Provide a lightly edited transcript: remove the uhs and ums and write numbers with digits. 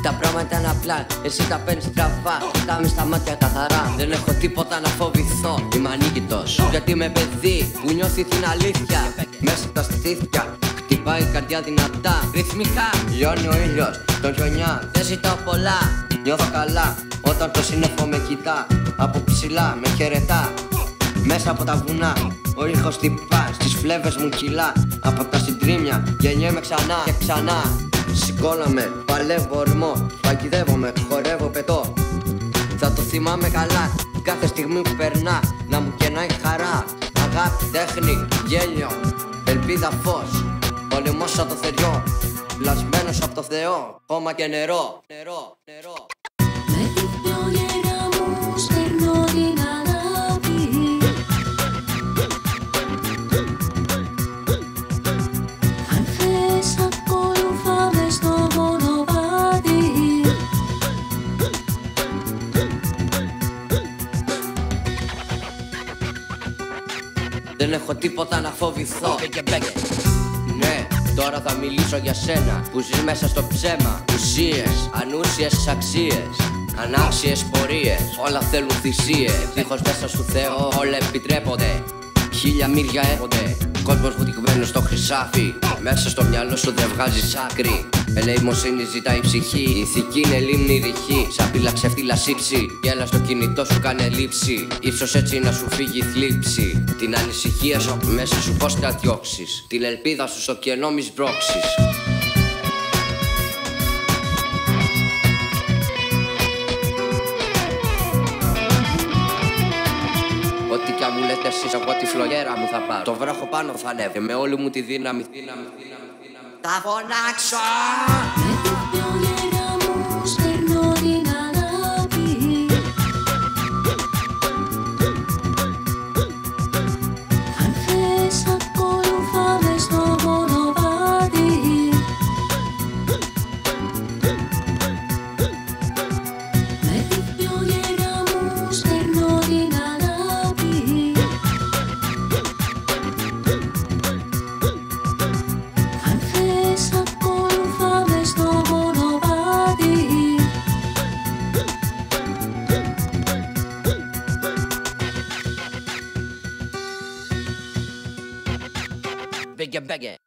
Τα πράγματα είναι απλά, εσύ τα παίρνεις στραβά. Κοιτάμε στα μάτια καθαρά, δεν έχω τίποτα να φοβηθώ. Είμαι ανίκητος, γιατί είμαι παιδί που νιώθει την αλήθεια. Μέσα τα στήθια, χτυπάει η καρδιά δυνατά. Ρυθμικά, λιώνει ο ήλιος, τον χιονιά. Δεν ζητάω πολλά, νιώθω καλά όταν το σύννεφο με κοιτά. Από ψηλά με χαιρετά, μέσα από τα βουνά ο ήχος χτυπά, στις φλέβες μου κυλά. Από τα συντρίμια γεννιέμαι ξανά και ξανά. Σηκώνομαι, παλεύω ορμό, παγιδεύομαι, χορεύω, πετώ. Θα το θυμάμαι καλά κάθε στιγμή που περνά, να μου κενάει χαρά. Αγάπη, τέχνη, γέλιο, ελπίδα, φως. Πολεμός σαν το θεριό, πλασμένος από το Θεό. Χώμα και νερό, νερό, νερό. Με τη φλόγερα μου σπέρνω την αγάπη. Αν θες ακολουθά με στο μονοπάτι. Δεν έχω τίποτα να φοβηθώ. Ναι, τώρα θα μιλήσω για σένα που ζεις μέσα στο ψέμα. Ουσίες, ανούσιες αξίες, ανάξιες πορείες. Όλα θέλουν θυσίες, δίχως μέσα στο Θεό όλα επιτρέπονται. Χίλια μύρια έχονται, κόσμος βουτυγμένος στο χρυσάφι. Μέσα στο μυαλό σου δεν βγάζεις άκρη. Ελεημοσύνη ζητάει η ψυχή, η ηθική είναι λίμνη ρηχή. Σαν πύλα ξεφτύλα σύψη, γέλα στο κινητό σου κάνε λήψη. Ίσως έτσι να σου φύγει η θλίψη. Την ανησυχία σου μέσα σου πώς θα διώξεις. Την ελπίδα σου στο κενό μη σμπρώξεις. Ό,τι κι αν μου λέτε εσείς, εγώ τη φλογέρα μου θα πάρω. Το βράχο πάνω θα ανέβει, με όλη μου τη δύναμη. Θα φωνάξω. Με τη φλόγερα μου σπέρνω την αγάπη. Αν θες ακολουθά με στο μονοπάτι. Με τη φλόγερα μου σπέρνω την αγάπη. Αν θες ακολουθά με στο μονοπάτι. Bigger.